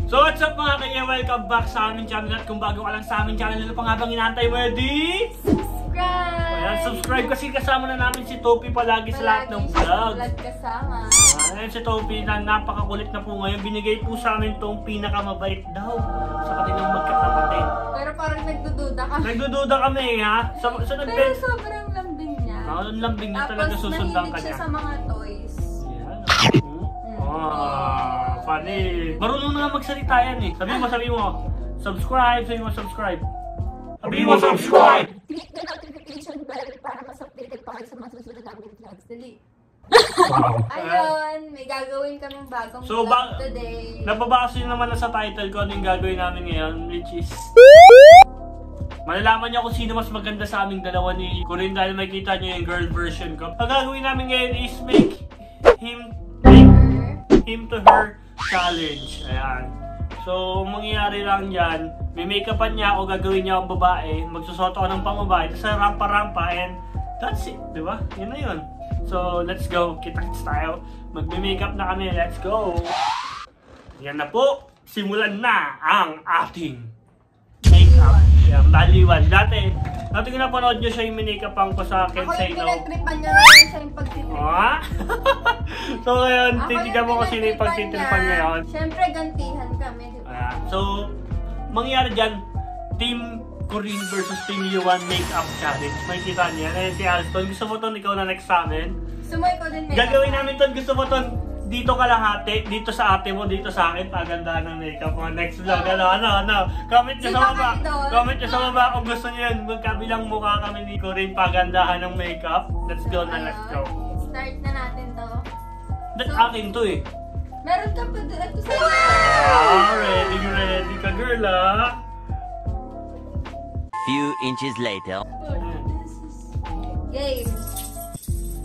So what's up mga kaya, welcome back sa aming channel. At kung bago ka lang sa aming channel, ano pang habang inaantay, ready? Subscribe! Ayan, subscribe kasi kasama na namin si Topi palagi sa lahat ng vlog. Kasama. Ayan, si Topi na napakakulit na po ngayon. Binigay po sa amin tong pinakamabait daw sa kanilang magkakapatid. Pero parang nagdududa kami. Nagdududa kami ha? Pero sobrang lambing niya. Ang lambing niya talaga, susundan ka niya. Tapos nahilig siya sa mga toys. Yan. Funny. Marunong na nga magsalita yan eh. Sabi mo, subscribe. Sabi mo, subscribe. Sabi mo, subscribe! Click the notification bell para mas updated pa kayo sa mga susunod namin vlogs. Dali. Ayun, may gagawin kaming bagong vlog today. Nababasa nyo naman na sa title ko ano yung gagawin namin ngayon, which is malalaman nyo kung sino mas maganda sa aming dalawa ni Corinne dahil makikita nyo yung girl version ko. Ang gagawin namin ngayon is make him to her challenge. Ayan. So, mangyayari lang dyan, may make-upan niya o gagawin niya ang babae, magsusot ako ng pang-babae, tapos rampa-rampa, and that's it, di ba? Yun na yun. So, let's go. Kita-kits tayo. Magme-makeup na kami. Let's go! Yan na po. Simulan na ang ating make-up. Yan, baliwan. Dati ko napanood nyo siya yung make-upan ko sa Can't Say No. Ako yung pinagtripan niya na siya yung pagtitripan. So ngayon, titigan mo kung sino yung pagtitripan ngayon. Siyempre, gantihan kami, di ba? So, mangyayari dyan, Team Corinne versus Team Yuan Make-up Challenge. May kita niya. Ayan si Alston. Gusto mo ton ikaw na next sa amin? Gusto mo ikaw din make-up? Gagawin namin ton. Gusto mo ton dito kalahati, dito sa ate mo, dito sa akin, pagandahan ng makeup mo. Next vlog, ano. Comment nyo sa baba. Comment nyo sa baba kung gusto nyo yun. Magkabilang mukha kami ni Corinne, pagandahan ng makeup. Let's go na, let's go. Start na natin to. That's akin to eh. Meron ka pa doon. Ito sa'yo. Ready ka girl ah. Few inches later. Game.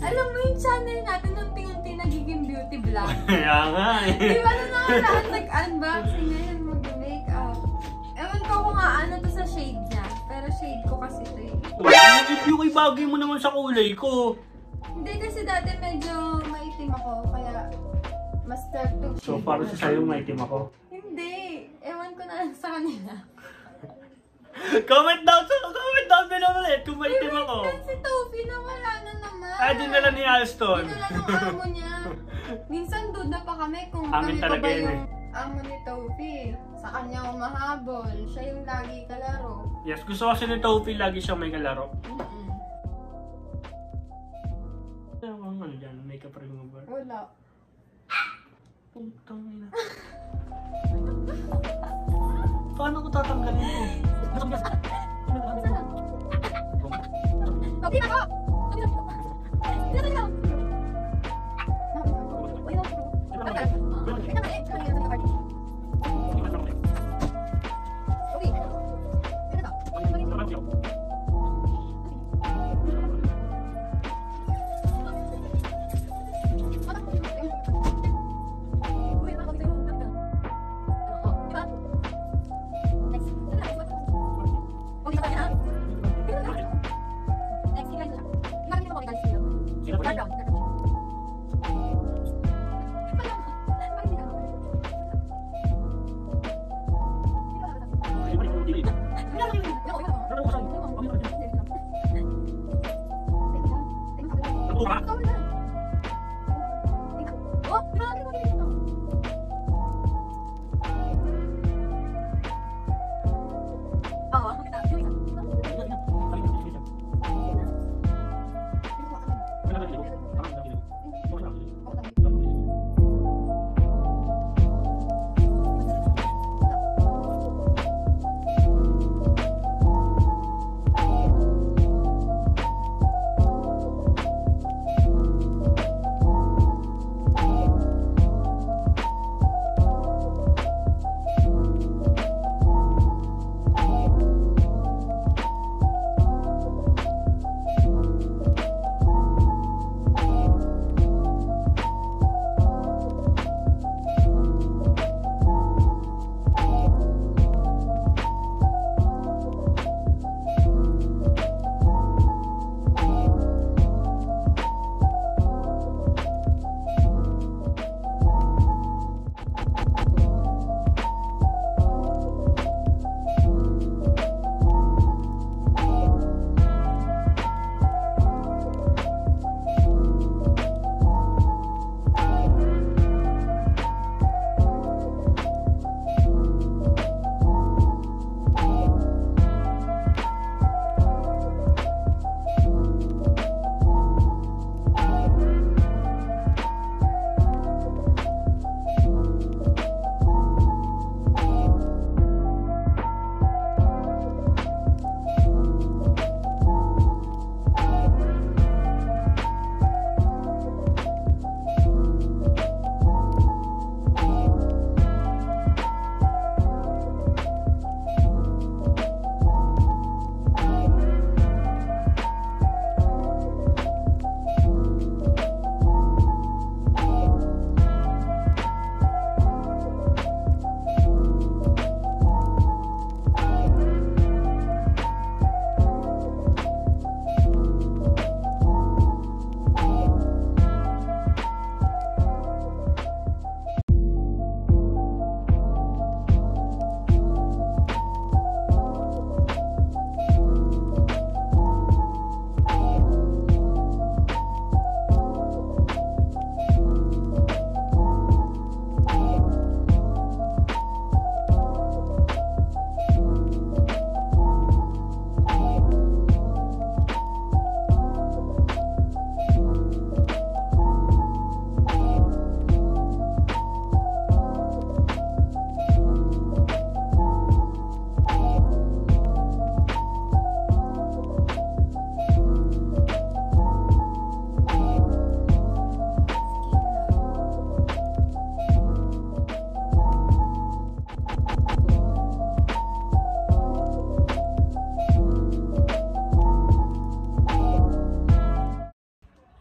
Alam mo yung channel natin unti-unti nagiging beauty vlog. Kaya nga eh. Di ba na nakaraan nag-unboxing ngayon mag-makeup? Ewan ko kung ano to sa shade niya. Pero shade ko kasi ito eh. Review kay bagay mo naman sa kulay ko. Hindi kasi dati medyo maitim ako. Kaya mas dark tong shade. So para sa sayo maitim ako? Hindi. Ewan ko na sa kanila. Comment down below ulit kung maitim ako. Si Tofi na wala na naman. Ay, dinala ni Alston. Dinala ng amo niya. Minsan duda pa kami kung Amin kami pa ba yun yung amo ni Tofi. Sa kanya umahabol. Siya yung lagi kalaro. Yes, gusto kasi ni Tofi lagi siyang may kalaro. Ano dyan? Makeup remover? Wala. Puntang ina. Paano ko tatanggalin ko? Tofi na ko! Tofi na ko!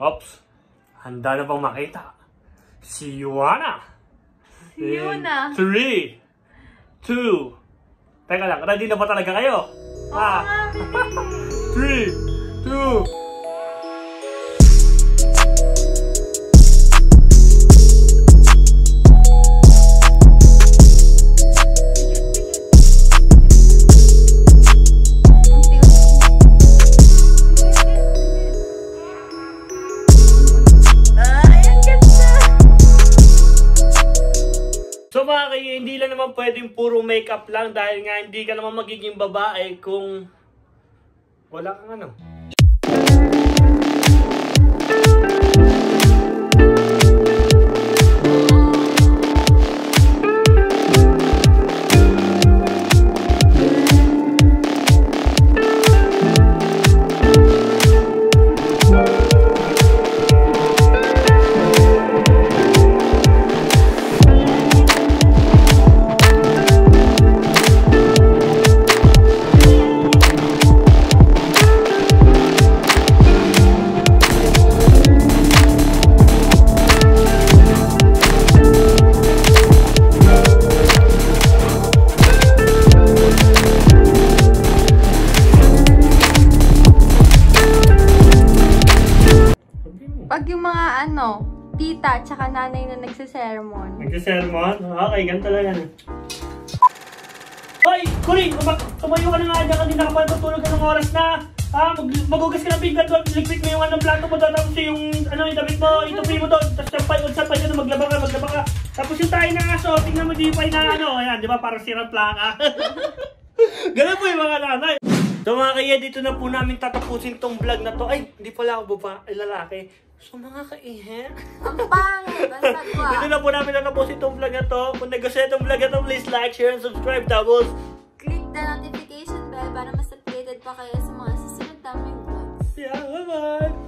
Ops, handa na bang makita? Si Yuana. Si Yuna. 3, 2, teka lang, ready na ba talaga kayo? Oo nga, bilis. 3, 2, So mga kaya, hindi lang naman pwedeng puro makeup lang dahil nga hindi ka naman magiging babae kung wala kang ano. Pag yung mga ano, tita tsaka nanay na nagsisermon. Nagsisermon? Okay, ganito lang yan. Hoy! Corinne! Tumayo ka na nga dyan, hindi nakapatutulog ka ng oras na. Magugas ka ng pinggan doon, ligpit mo yung plato mo doon, tapos yung damit mo, itupi mo doon, tapos sampay ka doon, maglaba ka. Tapos yung tayo na aso, tingnan mo di pa na ayan, di ba, parang sirang plaka. Ganun po yung mga nanay. So mga kaya, dito na po namin tatapusin tong vlog na to. Ay, hindi pala ako lalaki. So mga kaihe. Ang pangit! Basta ko. Dito na po namin tatapusin tong vlog na to. Kung nagustuhan tong vlog na to, please like, share, and subscribe. Tapos, click the notification bell para mas updated pa kayo sa mga susunod naming vlogs. yeah, bye-bye!